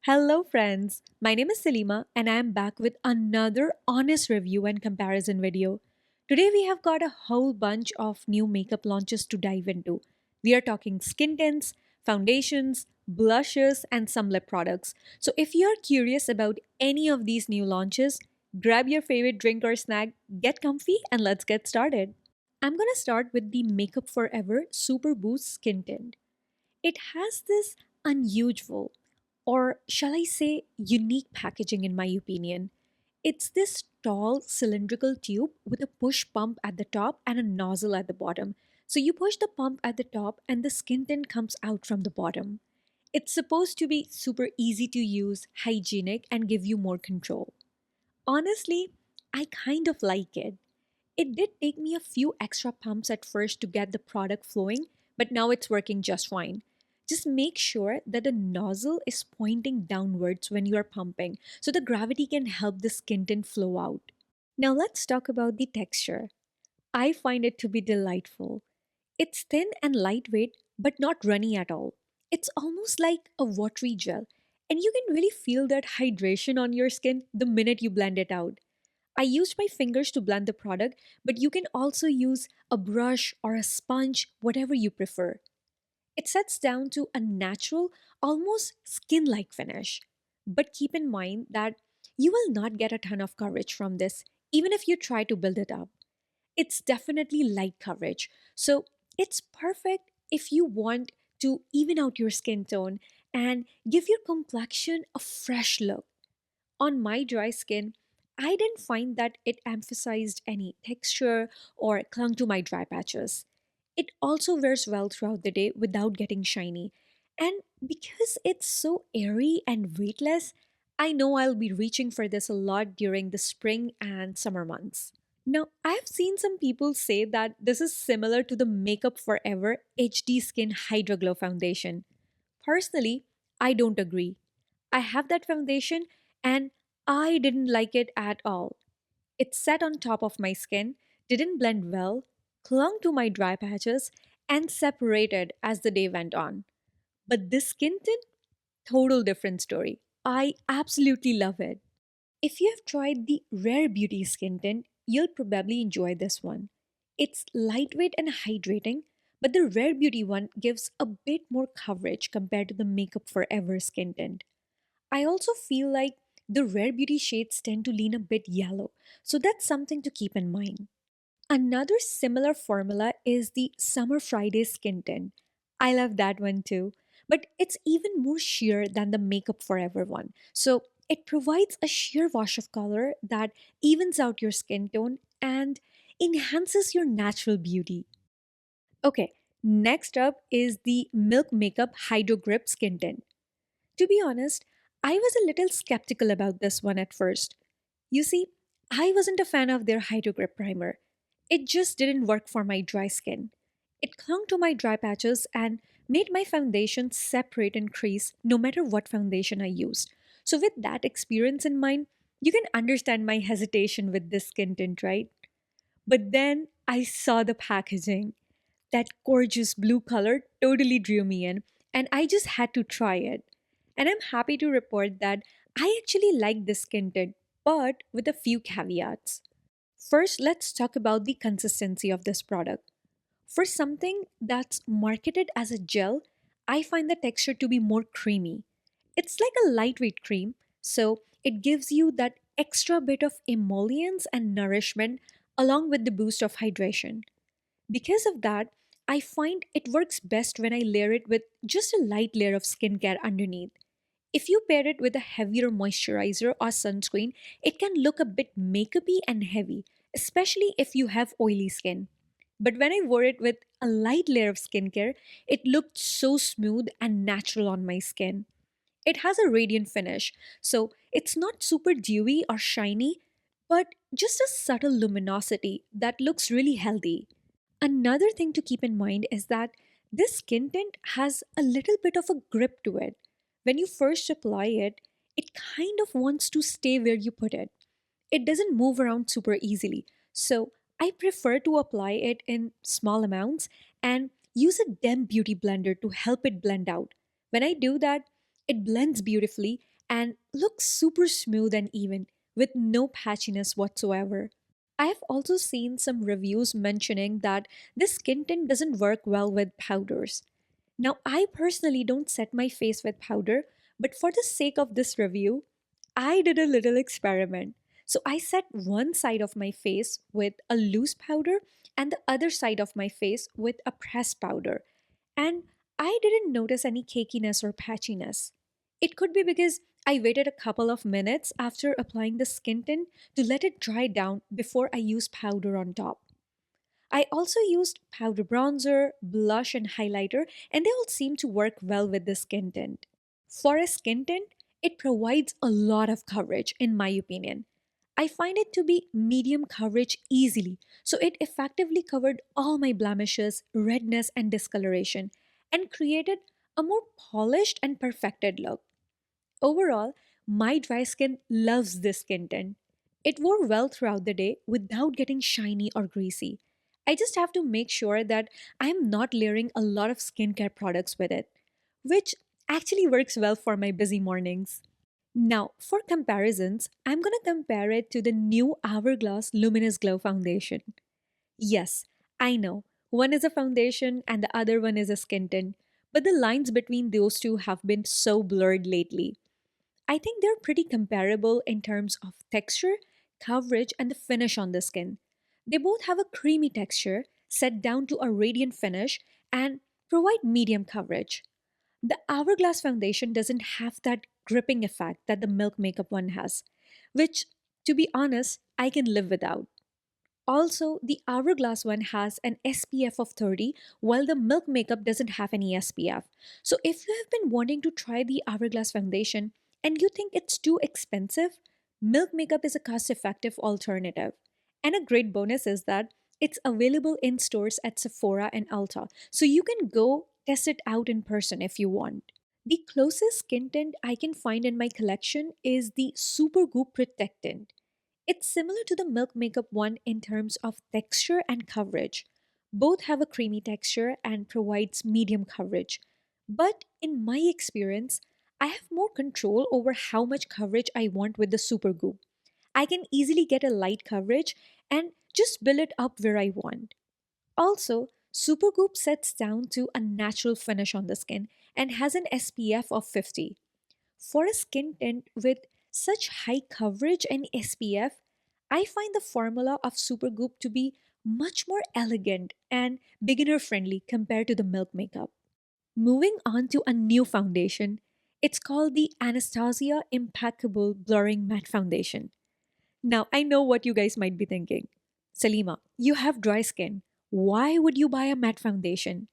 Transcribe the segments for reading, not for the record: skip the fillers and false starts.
Hello, friends. My name is Salima, and I am back with another honest review and comparison video. Today, we have got a whole bunch of new makeup launches to dive into. We are talking skin tints, foundations, blushes, and some lip products. So, if you are curious about any of these new launches, grab your favorite drink or snack, get comfy, and let's get started. I'm gonna start with the Makeup Forever Super Boost Skin Tint. It has this unusual, or shall I say, unique packaging, in my opinion. It's this tall cylindrical tube with a push pump at the top and a nozzle at the bottom. So you push the pump at the top, and the skin tint comes out from the bottom. It's supposed to be super easy to use, hygienic, and give you more control. Honestly, I kind of like it. It did take me a few extra pumps at first to get the product flowing, but now it's working just fine. Just make sure that the nozzle is pointing downwards when you are pumping so the gravity can help the skin tint flow out. Now let's talk about the texture. I find it to be delightful. It's thin and lightweight, but not runny at all. It's almost like a watery gel, and you can really feel that hydration on your skin the minute you blend it out. I used my fingers to blend the product, but you can also use a brush or a sponge, whatever you prefer. It sets down to a natural, almost skin like finish. But keep in mind that you will not get a ton of coverage from this, even if you try to build it up. It's definitely light coverage, so it's perfect if you want to even out your skin tone and give your complexion a fresh look. On my dry skin, I didn't find that it emphasized any texture or clung to my dry patches. It also wears well throughout the day without getting shiny. And because it's so airy and weightless, I know I'll be reaching for this a lot during the spring and summer months. Now, I've seen some people say that this is similar to the Makeup Forever HD Skin Hydra Glow Foundation. Personally, I don't agree. I have that foundation and I didn't like it at all. It sat on top of my skin, didn't blend well, clung to my dry patches, and separated as the day went on. But this skin tint, total different story. I absolutely love it. If you have tried the Rare Beauty skin tint, you'll probably enjoy this one. It's lightweight and hydrating, but the Rare Beauty one gives a bit more coverage compared to the Makeup Forever skin tint. I also feel like the Rare Beauty shades tend to lean a bit yellow, so that's something to keep in mind. Another similar formula is the Summer Friday Skin Tint. I love that one too, but it's even more sheer than the Makeup Forever one. So it provides a sheer wash of color that evens out your skin tone and enhances your natural beauty. Okay, next up is the Milk Makeup Hydro Grip Skin Tint. To be honest, I was a little skeptical about this one at first. You see, I wasn't a fan of their Hydro Grip primer. It just didn't work for my dry skin. It clung to my dry patches and made my foundation separate and crease no matter what foundation I used. So, with that experience in mind, you can understand my hesitation with this skin tint, right? But then I saw the packaging. That gorgeous blue color totally drew me in, and I just had to try it. And I'm happy to report that I actually like this skin tint, but with a few caveats. First, let's talk about the consistency of this product. For something that's marketed as a gel, I find the texture to be more creamy. It's like a lightweight cream, so it gives you that extra bit of emollients and nourishment along with the boost of hydration. Because of that, I find it works best when I layer it with just a light layer of skincare underneath. If you pair it with a heavier moisturizer or sunscreen, it can look a bit makeupy and heavy, especially if you have oily skin. But when I wore it with a light layer of skincare, it looked so smooth and natural on my skin. It has a radiant finish, so it's not super dewy or shiny, but just a subtle luminosity that looks really healthy. Another thing to keep in mind is that this skin tint has a little bit of a grip to it. When you first apply it, it kind of wants to stay where you put it. It doesn't move around super easily. So I prefer to apply it in small amounts and use a Dem Beauty blender to help it blend out. When I do that, it blends beautifully and looks super smooth and even with no patchiness whatsoever. I have also seen some reviews mentioning that this skin tint doesn't work well with powders. Now, I personally don't set my face with powder, but for the sake of this review, I did a little experiment. So I set one side of my face with a loose powder and the other side of my face with a pressed powder. And I didn't notice any cakiness or patchiness. It could be because I waited a couple of minutes after applying the skin tint to let it dry down before I used powder on top. I also used powder bronzer, blush, and highlighter, and they all seem to work well with the skin tint. For a skin tint, it provides a lot of coverage, in my opinion. I find it to be medium coverage easily, so it effectively covered all my blemishes, redness, and discoloration, and created a more polished and perfected look. Overall, my dry skin loves this skin tint. It wore well throughout the day without getting shiny or greasy. I just have to make sure that I am not layering a lot of skincare products with it, which actually works well for my busy mornings. Now, for comparisons, I'm gonna compare it to the new Hourglass Luminous Glow Foundation. Yes, I know, one is a foundation and the other one is a skin tint, but the lines between those two have been so blurred lately. I think they're pretty comparable in terms of texture, coverage, and the finish on the skin. They both have a creamy texture, set down to a radiant finish, and provide medium coverage. The Hourglass foundation doesn't have that gripping effect that the Milk Makeup one has, which, to be honest, I can live without. Also, the Hourglass one has an SPF of 30, while the Milk Makeup doesn't have any SPF. So, if you have been wanting to try the Hourglass foundation and you think it's too expensive, Milk Makeup is a cost effective alternative. And a great bonus is that it's available in stores at Sephora and Ulta, so you can go test it out in person if you want. The closest skin tint I can find in my collection is the Super Goop Protectant. It's similar to the Milk Makeup one in terms of texture and coverage. Both have a creamy texture and provides medium coverage. But in my experience, I have more control over how much coverage I want with the Super Goop. I can easily get a light coverage and just build it up where I want. Also, Super Goop sets down to a natural finish on the skin and has an SPF of 50. For a skin tint with such high coverage and SPF, I find the formula of Supergoop to be much more elegant and beginner friendly compared to the Milk Makeup. Moving on to a new foundation, it's called the Anastasia Impeccable Blurring Matte Foundation. Now, I know what you guys might be thinking. Salima, you have dry skin. Why would you buy a matte foundation?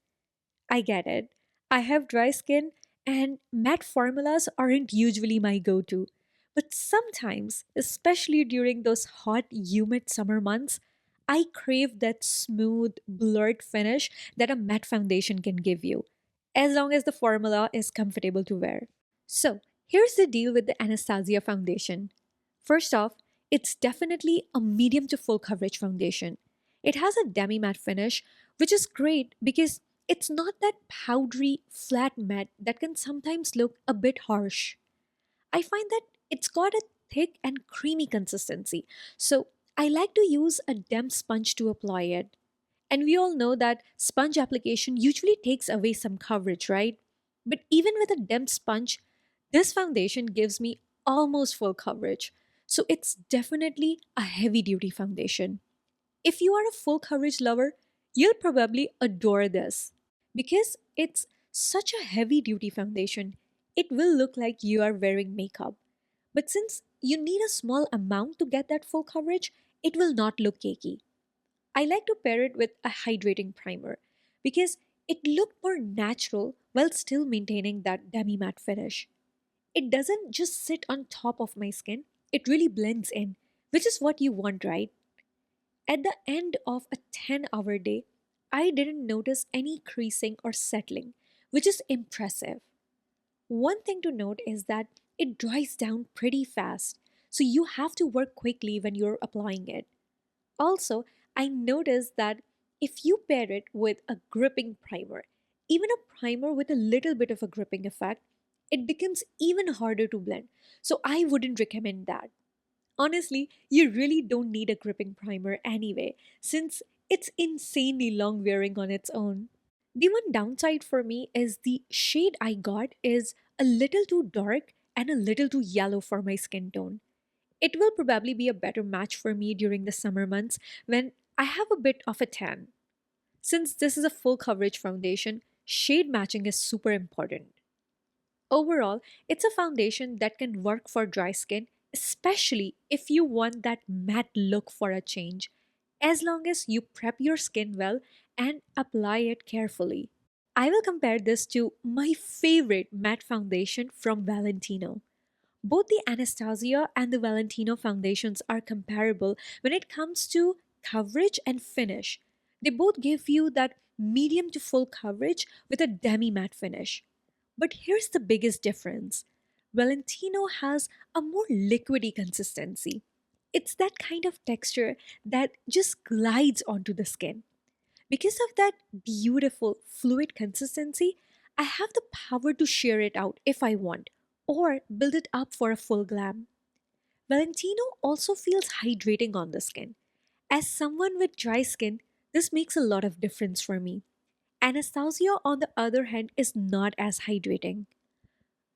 I get it. I have dry skin, and matte formulas aren't usually my go to. But sometimes, especially during those hot, humid summer months, I crave that smooth, blurred finish that a matte foundation can give you, as long as the formula is comfortable to wear. So, here's the deal with the Anastasia foundation. First off, it's definitely a medium to full coverage foundation. It has a demi matte finish, which is great because it's not that powdery, flat matte that can sometimes look a bit harsh. I find that it's got a thick and creamy consistency, so I like to use a damp sponge to apply it. And we all know that sponge application usually takes away some coverage, right? But even with a damp sponge, this foundation gives me almost full coverage. So it's definitely a heavy duty foundation. If you are a full coverage lover, you'll probably adore this. Because it's such a heavy duty foundation, it will look like you are wearing makeup. But since you need a small amount to get that full coverage, it will not look cakey. I like to pair it with a hydrating primer because it looked more natural while still maintaining that demi matte finish. It doesn't just sit on top of my skin, it really blends in, which is what you want, right? At the end of a 10-hour day, I didn't notice any creasing or settling, which is impressive. One thing to note is that it dries down pretty fast, so you have to work quickly when you're applying it. Also, I noticed that if you pair it with a gripping primer, even a primer with a little bit of a gripping effect, it becomes even harder to blend. So I wouldn't recommend that. Honestly, you really don't need a gripping primer anyway, since it's insanely long wearing on its own. The one downside for me is the shade I got is a little too dark and a little too yellow for my skin tone. It will probably be a better match for me during the summer months when I have a bit of a tan. Since this is a full coverage foundation, shade matching is super important. Overall, it's a foundation that can work for dry skin, especially if you want that matte look for a change, as long as you prep your skin well and apply it carefully. I will compare this to my favorite matte foundation from Valentino. Both the Anastasia and the Valentino foundations are comparable when it comes to coverage and finish. They both give you that medium to full coverage with a demi matte finish. But here's the biggest difference: Valentino has a more liquidy consistency. It's that kind of texture that just glides onto the skin. Because of that beautiful fluid consistency, I have the power to shear it out if I want, or build it up for a full glam. Valentino also feels hydrating on the skin. As someone with dry skin, this makes a lot of difference for me. Anastasia, on the other hand, is not as hydrating.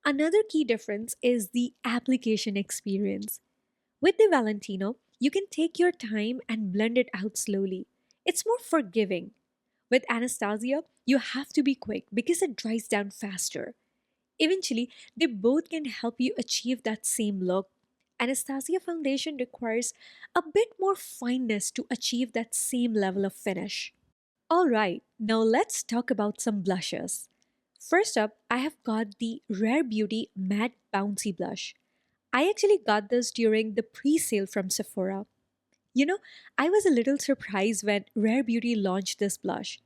Another key difference is the application experience. With the Valentino, you can take your time and blend it out slowly. It's more forgiving. With Anastasia, you have to be quick because it dries down faster. Eventually, they both can help you achieve that same look. Anastasia foundation requires a bit more fineness to achieve that same level of finish. Alright, now let's talk about some blushes. First up, I have got the Rare Beauty Matte Bouncy Blush. I actually got this during the pre sale from Sephora. You know, I was a little surprised when Rare Beauty launched this blush.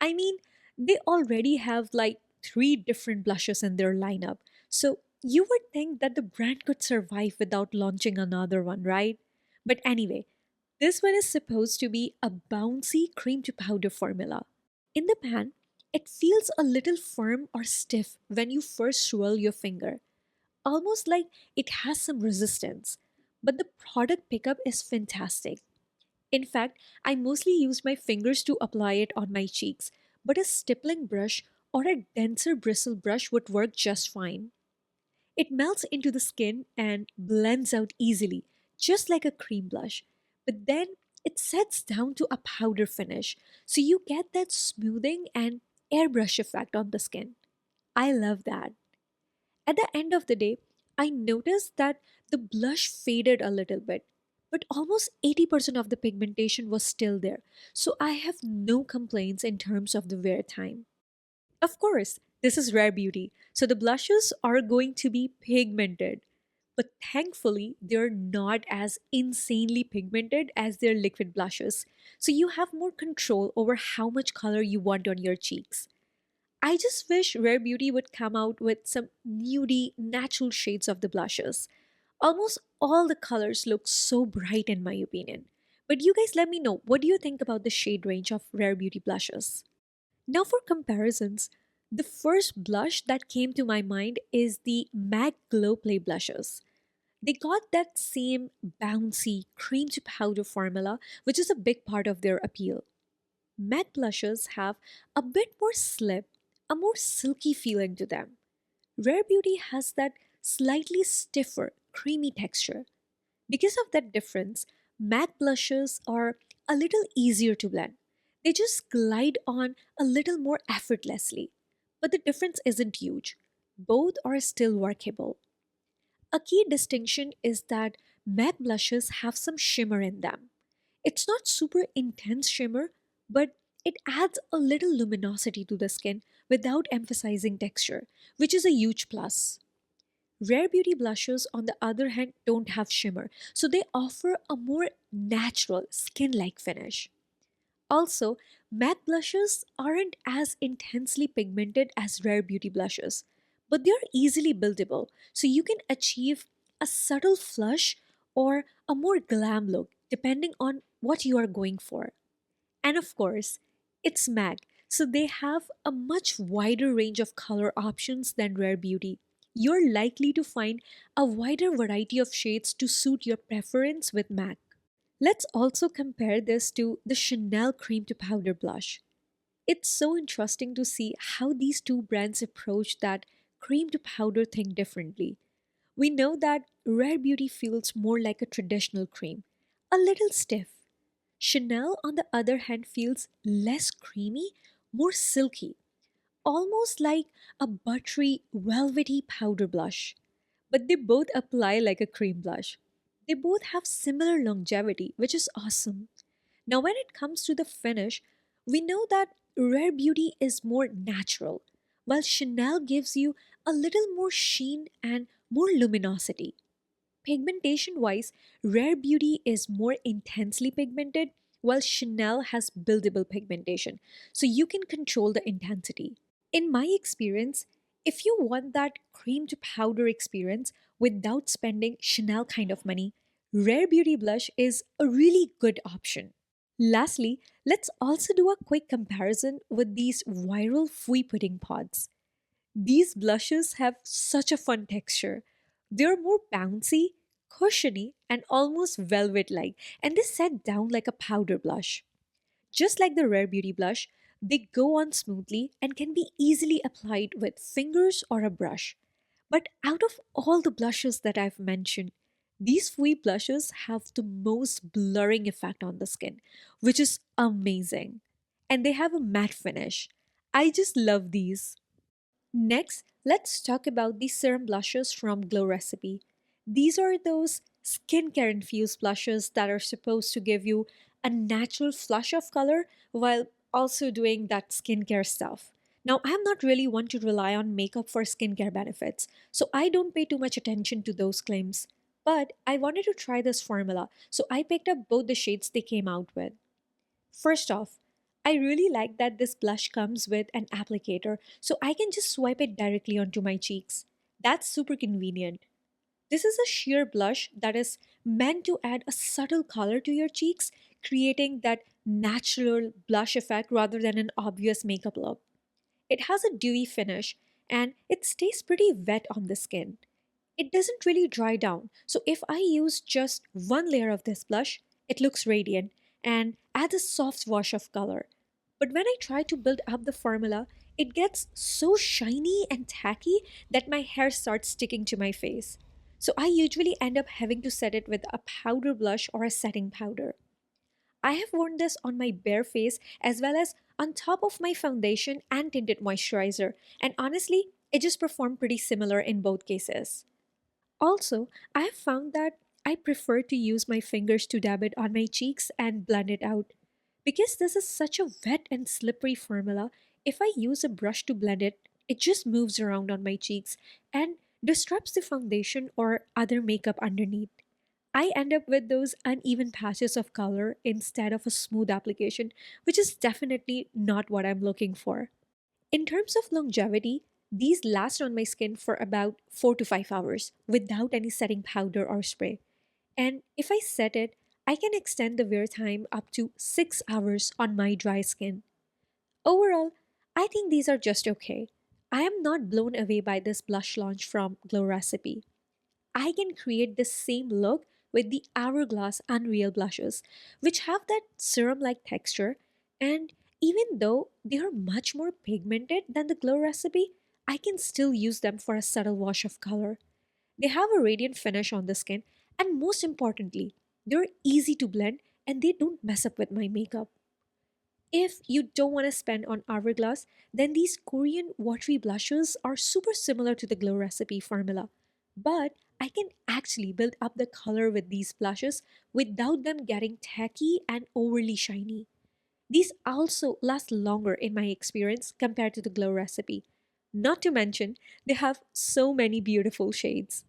I mean, they already have like three different blushes in their lineup. So you would think that the brand could survive without launching another one, right? But anyway, this one is supposed to be a bouncy cream to powder formula. In the pan, it feels a little firm or stiff when you first swirl your finger, almost like it has some resistance. But the product pickup is fantastic. In fact, I mostly use my fingers to apply it on my cheeks, but a stippling brush or a denser bristle brush would work just fine. It melts into the skin and blends out easily, just like a cream blush. But then it sets down to a powder finish, so you get that smoothing and airbrush effect on the skin. I love that. At the end of the day, I noticed that the blush faded a little bit, but almost 80% of the pigmentation was still there, so I have no complaints in terms of the wear time. Of course, this is Rare Beauty, so the blushes are going to be pigmented. But thankfully, they're not as insanely pigmented as their liquid blushes, so you have more control over how much color you want on your cheeks. I just wish Rare Beauty would come out with some nudie, natural shades of the blushes. Almost all the colors look so bright in my opinion. But you guys let me know, what do you think about the shade range of Rare Beauty blushes? Now for comparisons, the first blush that came to my mind is the MAC Glow Play blushes. They got that same bouncy cream to powder formula, which is a big part of their appeal. Matte blushes have a bit more slip, a more silky feeling to them. Rare Beauty has that slightly stiffer, creamy texture. Because of that difference, matte blushes are a little easier to blend. They just glide on a little more effortlessly. But the difference isn't huge. Both are still workable. A key distinction is that matte blushes have some shimmer in them. It's not super intense shimmer, but it adds a little luminosity to the skin without emphasizing texture, which is a huge plus. Rare Beauty blushes, on the other hand, don't have shimmer, so they offer a more natural, skin like finish. Also, matte blushes aren't as intensely pigmented as Rare Beauty blushes, but they're easily buildable, so you can achieve a subtle flush or a more glam look depending on what you are going for. And of course, it's MAC, so they have a much wider range of color options than Rare Beauty. you're likely to find a wider variety of shades to suit your preference with MAC. Let's also compare this to the Chanel Cream to Powder blush. It's so interesting to see how these two brands approach that cream to powder thing differently. We know that Rare Beauty feels more like a traditional cream, a little stiff. Chanel, on the other hand, feels less creamy, more silky, almost like a buttery, velvety powder blush. But they both apply like a cream blush. They both have similar longevity, which is awesome. Now, when it comes to the finish, we know that Rare Beauty is more natural, while Chanel gives you a little more sheen and more luminosity. Pigmentation wise, Rare Beauty is more intensely pigmented, while Chanel has buildable pigmentation, so you can control the intensity. In my experience, if you want that cream to powder experience without spending Chanel kind of money, Rare Beauty blush is a really good option. Lastly, let's also do a quick comparison with these viral fui pudding pods. These blushes have such a fun texture. They're more bouncy, cushiony, and almost velvet like, and they set down like a powder blush. Just like the Rare Beauty blush, they go on smoothly and can be easily applied with fingers or a brush. But out of all the blushes that I've mentioned, these fui blushes have the most blurring effect on the skin, which is amazing. And they have a matte finish. I just love these. Next, let's talk about the serum blushes from Glow Recipe. These are those skincare infused blushes that are supposed to give you a natural flush of color while also doing that skincare stuff. Now, I'm not really one to rely on makeup for skincare benefits, so I don't pay too much attention to those claims. But I wanted to try this formula, so I picked up both the shades they came out with. First off, I really like that this blush comes with an applicator, so I can just swipe it directly onto my cheeks. That's super convenient. This is a sheer blush that is meant to add a subtle color to your cheeks, creating that natural blush effect rather than an obvious makeup look. It has a dewy finish and it stays pretty wet on the skin. It doesn't really dry down, so if I use just one layer of this blush, it looks radiant and adds a soft wash of color. But when I try to build up the formula, it gets so shiny and tacky that my hair starts sticking to my face. So I usually end up having to set it with a powder blush or a setting powder. I have worn this on my bare face as well as on top of my foundation and tinted moisturizer, and honestly, it just performed pretty similar in both cases. Also, I have found that I prefer to use my fingers to dab it on my cheeks and blend it out. Because this is such a wet and slippery formula, if I use a brush to blend it, it just moves around on my cheeks and disrupts the foundation or other makeup underneath. I end up with those uneven patches of color instead of a smooth application, which is definitely not what I'm looking for. In terms of longevity, these last on my skin for about 4 to 5 hours without any setting powder or spray. And if I set it, I can extend the wear time up to 6 hours on my dry skin. Overall, I think these are just okay. I am not blown away by this blush launch from Glow Recipe. I can create the same look with the Hourglass Unreal blushes, which have that serum like texture. And even though they are much more pigmented than the Glow Recipe, I can still use them for a subtle wash of color. They have a radiant finish on the skin, and most importantly, they're easy to blend and they don't mess up with my makeup. If you don't want to spend on Hourglass, then these Korean watery blushes are super similar to the Glow Recipe formula. But I can actually build up the color with these blushes without them getting tacky and overly shiny. These also last longer in my experience compared to the Glow Recipe. Not to mention, they have so many beautiful shades.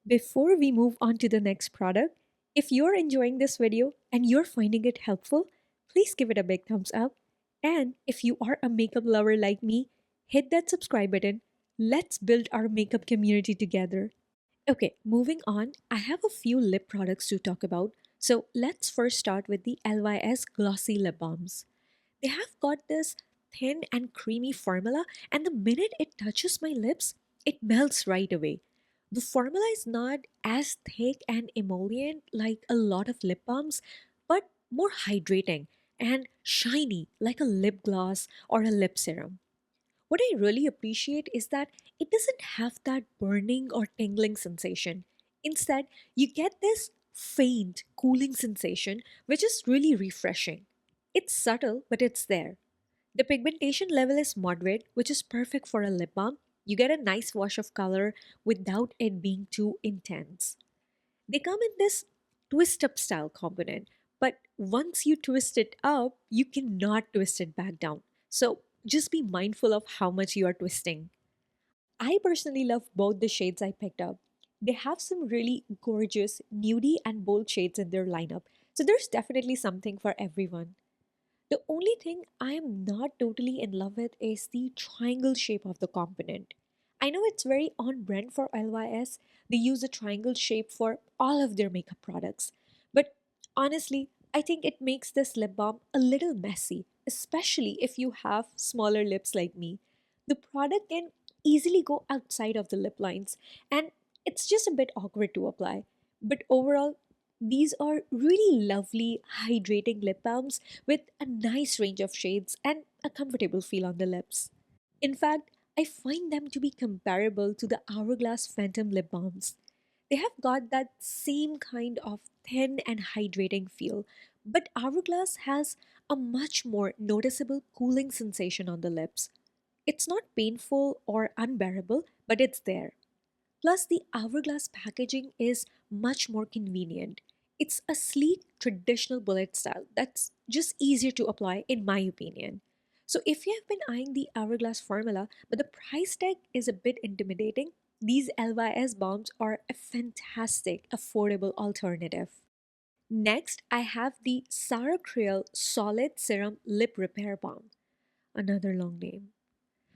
Before we move on to the next product, if you're enjoying this video and you're finding it helpful, please give it a big thumbs up. And if you are a makeup lover like me, hit that subscribe button. Let's build our makeup community together. Okay, moving on, I have a few lip products to talk about. So let's first start with the LYS Glossy Lip Balms. They have got this thin and creamy formula, and the minute it touches my lips, it melts right away. The formula is not as thick and emollient like a lot of lip balms, but more hydrating and shiny like a lip gloss or a lip serum. What I really appreciate is that it doesn't have that burning or tingling sensation. Instead, you get this faint, cooling sensation, which is really refreshing. It's subtle, but it's there. The pigmentation level is moderate, which is perfect for a lip balm. You get a nice wash of color without it being too intense. They come in this twist up style component, but once you twist it up, you cannot twist it back down. So just be mindful of how much you are twisting. I personally love both the shades I picked up. They have some really gorgeous, nudie, and bold shades in their lineup, so there's definitely something for everyone. The only thing I am not totally in love with is the triangle shape of the component. I know it's very on brand for LYS, they use a triangle shape for all of their makeup products. But honestly, I think it makes this lip balm a little messy, especially if you have smaller lips like me. The product can easily go outside of the lip lines, and it's just a bit awkward to apply. But overall, these are really lovely, hydrating lip balms with a nice range of shades and a comfortable feel on the lips. In fact, I find them to be comparable to the Hourglass Phantom lip balms. They have got that same kind of thin and hydrating feel, but Hourglass has a much more noticeable cooling sensation on the lips. It's not painful or unbearable, but it's there. Plus, the hourglass packaging is much more convenient. It's a sleek, traditional bullet style that's just easier to apply, in my opinion. So, if you have been eyeing the hourglass formula, but the price tag is a bit intimidating, these LYS bombs are a fantastic, affordable alternative. Next, I have the Sarah Creal Solid Serum Lip Repair Balm. Another long name.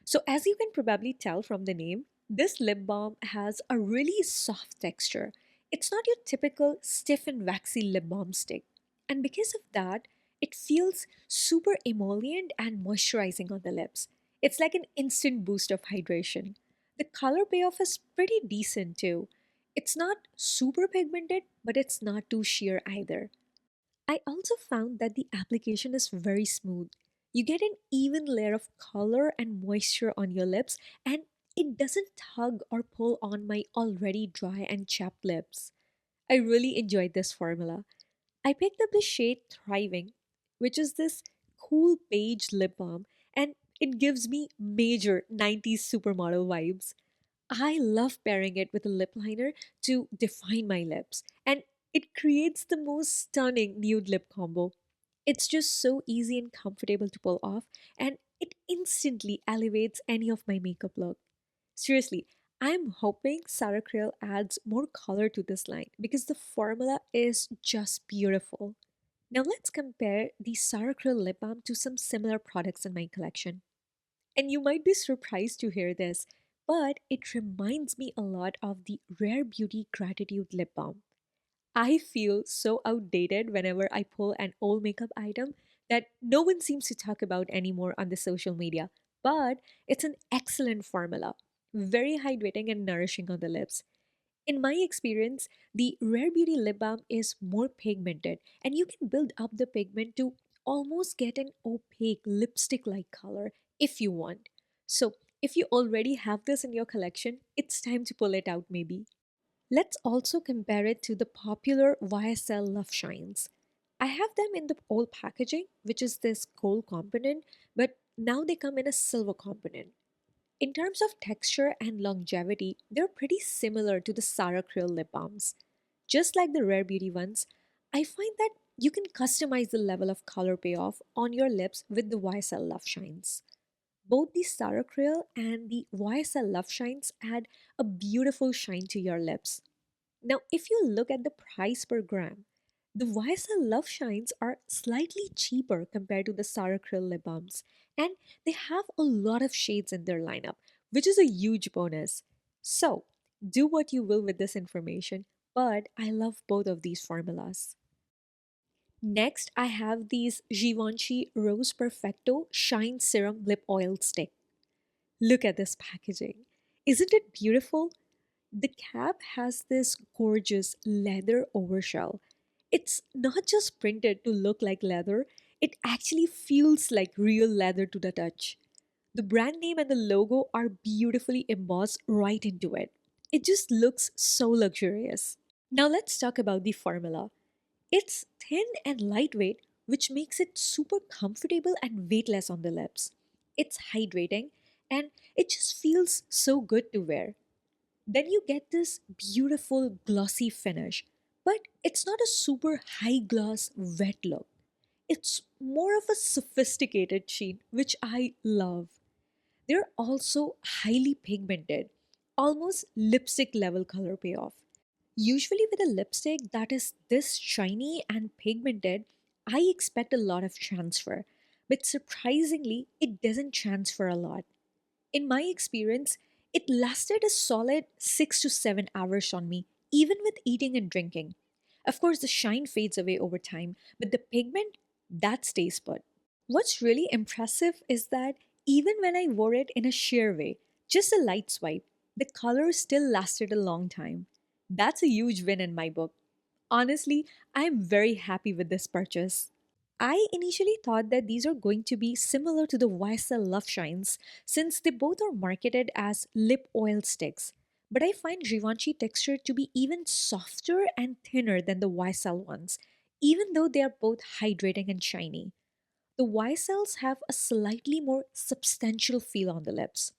So, as you can probably tell from the name, this lip balm has a really soft texture. It's not your typical stiff and waxy lip balm stick. And because of that, it feels super emollient and moisturizing on the lips. It's like an instant boost of hydration. The color payoff is pretty decent too. It's not super pigmented, but it's not too sheer either. I also found that the application is very smooth. You get an even layer of color and moisture on your lips, and it doesn't tug or pull on my already dry and chapped lips. I really enjoyed this formula. I picked up the shade Thriving, which is this cool beige lip balm, and it gives me major 90s supermodel vibes. I love pairing it with a lip liner to define my lips, and it creates the most stunning nude lip combo. It's just so easy and comfortable to pull off, and it instantly elevates any of my makeup look. Seriously, I'm hoping Sarah Creal adds more color to this line because the formula is just beautiful. Now let's compare the Sarah Creal lip balm to some similar products in my collection. And you might be surprised to hear this, but it reminds me a lot of the Rare Beauty Gratitude Lip Balm. I feel so outdated whenever I pull an old makeup item that no one seems to talk about anymore on the social media. But it's an excellent formula, very hydrating and nourishing on the lips. In my experience, the Rare Beauty lip balm is more pigmented, and you can build up the pigment to almost get an opaque lipstick like color if you want. So, if you already have this in your collection, it's time to pull it out maybe. Let's also compare it to the popular YSL Love Shines. I have them in the old packaging, which is this gold component, but now they come in a silver component. In terms of texture and longevity, they're pretty similar to the Sarah Creal lip balms. Just like the Rare Beauty ones, I find that you can customize the level of color payoff on your lips with the YSL Love Shines. Both the Sarah Creal and the YSL Love Shines add a beautiful shine to your lips. Now, if you look at the price per gram, the YSL Love Shines are slightly cheaper compared to the Sarah Krill lip balms, and they have a lot of shades in their lineup, which is a huge bonus. So, do what you will with this information, but I love both of these formulas. Next, I have these Givenchy Rose Perfecto Shine Serum Lip Oil Stick. Look at this packaging. Isn't it beautiful? The cap has this gorgeous leather overshell. It's not just printed to look like leather, it actually feels like real leather to the touch. The brand name and the logo are beautifully embossed right into it. It just looks so luxurious. Now let's talk about the formula. It's thin and lightweight, which makes it super comfortable and weightless on the lips. It's hydrating and it just feels so good to wear. Then you get this beautiful glossy finish, but it's not a super high gloss wet look. It's more of a sophisticated sheen, which I love. They're also highly pigmented, almost lipstick level color payoff. Usually, with a lipstick that is this shiny and pigmented, I expect a lot of transfer. But surprisingly, it doesn't transfer a lot. In my experience, it lasted a solid 6 to 7 hours on me, even with eating and drinking. Of course, the shine fades away over time, but the pigment, that stays put. What's really impressive is that even when I wore it in a sheer way, just a light swipe, the color still lasted a long time. That's a huge win in my book. Honestly, I'm very happy with this purchase. I initially thought that these are going to be similar to the YSL Love Shines since they both are marketed as lip oil sticks. But I find Givenchy texture to be even softer and thinner than the YSL ones, even though they are both hydrating and shiny. The Y cells have a slightly more substantial feel on the lips.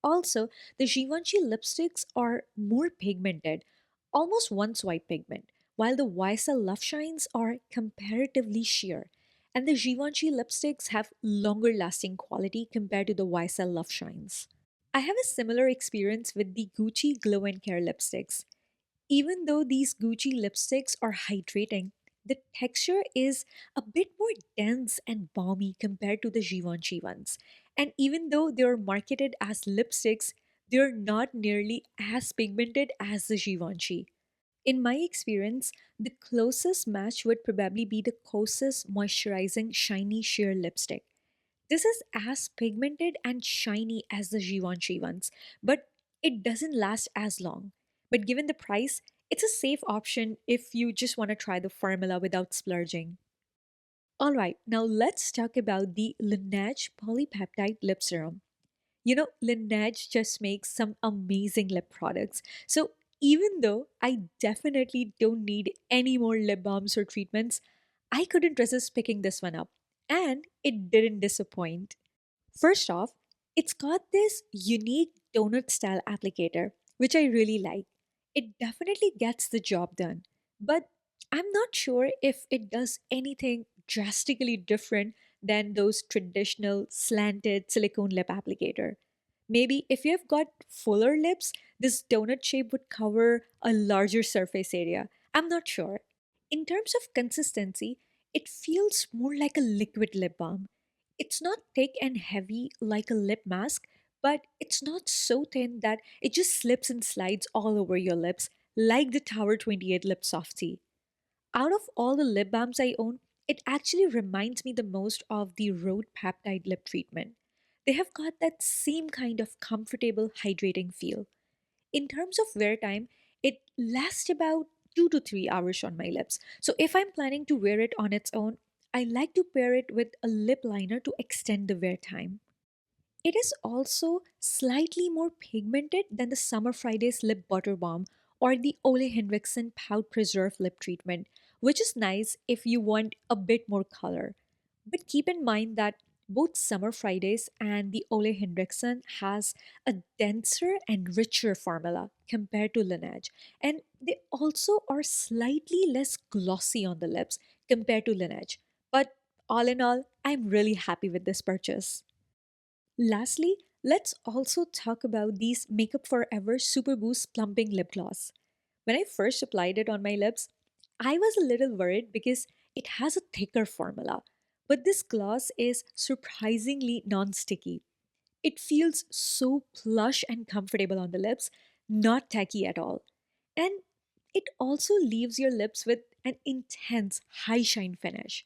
Also, the Givenchy lipsticks are more pigmented, almost one swipe pigment, while the YSL Love Shines are comparatively sheer. And the Givenchy lipsticks have longer lasting quality compared to the YSL Love Shines. I have a similar experience with the Gucci Glow and Care lipsticks. Even though these Gucci lipsticks are hydrating, the texture is a bit more dense and balmy compared to the Givenchy ones. And even though they're marketed as lipsticks, they're not nearly as pigmented as the Givenchy. In my experience, the closest match would probably be the Kosas Moisturizing Shiny Sheer Lipstick. This is as pigmented and shiny as the Givenchy ones, but it doesn't last as long. But given the price, it's a safe option if you just want to try the formula without splurging. Alright, now let's talk about the Laneige Polypeptide Lip Serum. Laneige just makes some amazing lip products. So even though I definitely don't need any more lip balms or treatments, I couldn't resist picking this one up. And it didn't disappoint. First off, it's got this unique donut style applicator, which I really like. It definitely gets the job done, but I'm not sure if it does anything drastically different than those traditional slanted silicone lip applicator. Maybe if you've got fuller lips, this donut shape would cover a larger surface area. I'm not sure. In terms of consistency, it feels more like a liquid lip balm. It's not thick and heavy like a lip mask, but it's not so thin that it just slips and slides all over your lips like the Tower 28 Lip Softy. Out of all the lip balms I own, it actually reminds me the most of the Rhode Peptide lip treatment. They have got that same kind of comfortable, hydrating feel. In terms of wear time, it lasts about 2 to 3 hours on my lips. So if I'm planning to wear it on its own, I like to pair it with a lip liner to extend the wear time. It is also slightly more pigmented than the Summer Fridays Lip Butter Balm or the Ole Henriksen Pout Preserve Lip Treatment, which is nice if you want a bit more color. But keep in mind that both Summer Fridays and the Ole Henriksen has a denser and richer formula compared to Laneige. And they also are slightly less glossy on the lips compared to Laneige. But all in all, I'm really happy with this purchase. Lastly, let's also talk about these Makeup Forever Super Boost Plumping Lip Gloss. When I first applied it on my lips, I was a little worried because it has a thicker formula. But this gloss is surprisingly non sticky. It feels so plush and comfortable on the lips, not tacky at all. And it also leaves your lips with an intense high shine finish.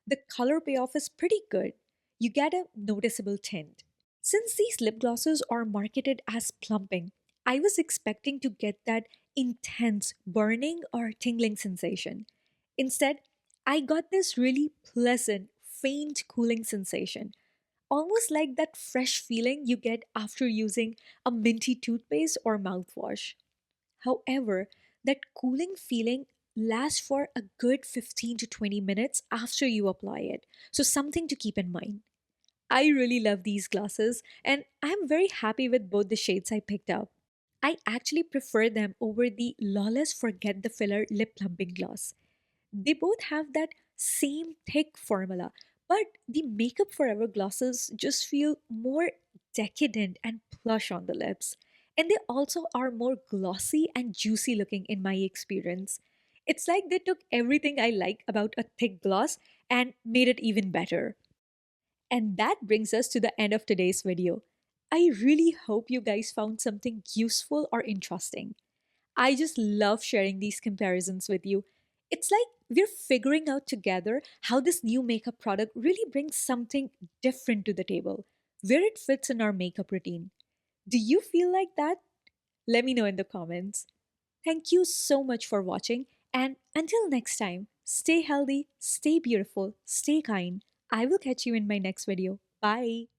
The color payoff is pretty good. You get a noticeable tint. Since these lip glosses are marketed as plumping, I was expecting to get that intense burning or tingling sensation. Instead, I got this really pleasant, faint cooling sensation, almost like that fresh feeling you get after using a minty toothpaste or mouthwash. However, that cooling feeling lasts for a good 15 to 20 minutes after you apply it. So, something to keep in mind. I really love these glasses, and I'm very happy with both the shades I picked up. I actually prefer them over the Lawless Forget the Filler Lip Plumping Gloss. They both have that same thick formula, but the Makeup Forever glosses just feel more decadent and plush on the lips. And they also are more glossy and juicy looking in my experience. It's like they took everything I like about a thick gloss and made it even better. And that brings us to the end of today's video. I really hope you guys found something useful or interesting. I just love sharing these comparisons with you. It's like we're figuring out together how this new makeup product really brings something different to the table, where it fits in our makeup routine. Do you feel like that? Let me know in the comments. Thank you so much for watching, and until next time, stay healthy, stay beautiful, stay kind. I will catch you in my next video. Bye.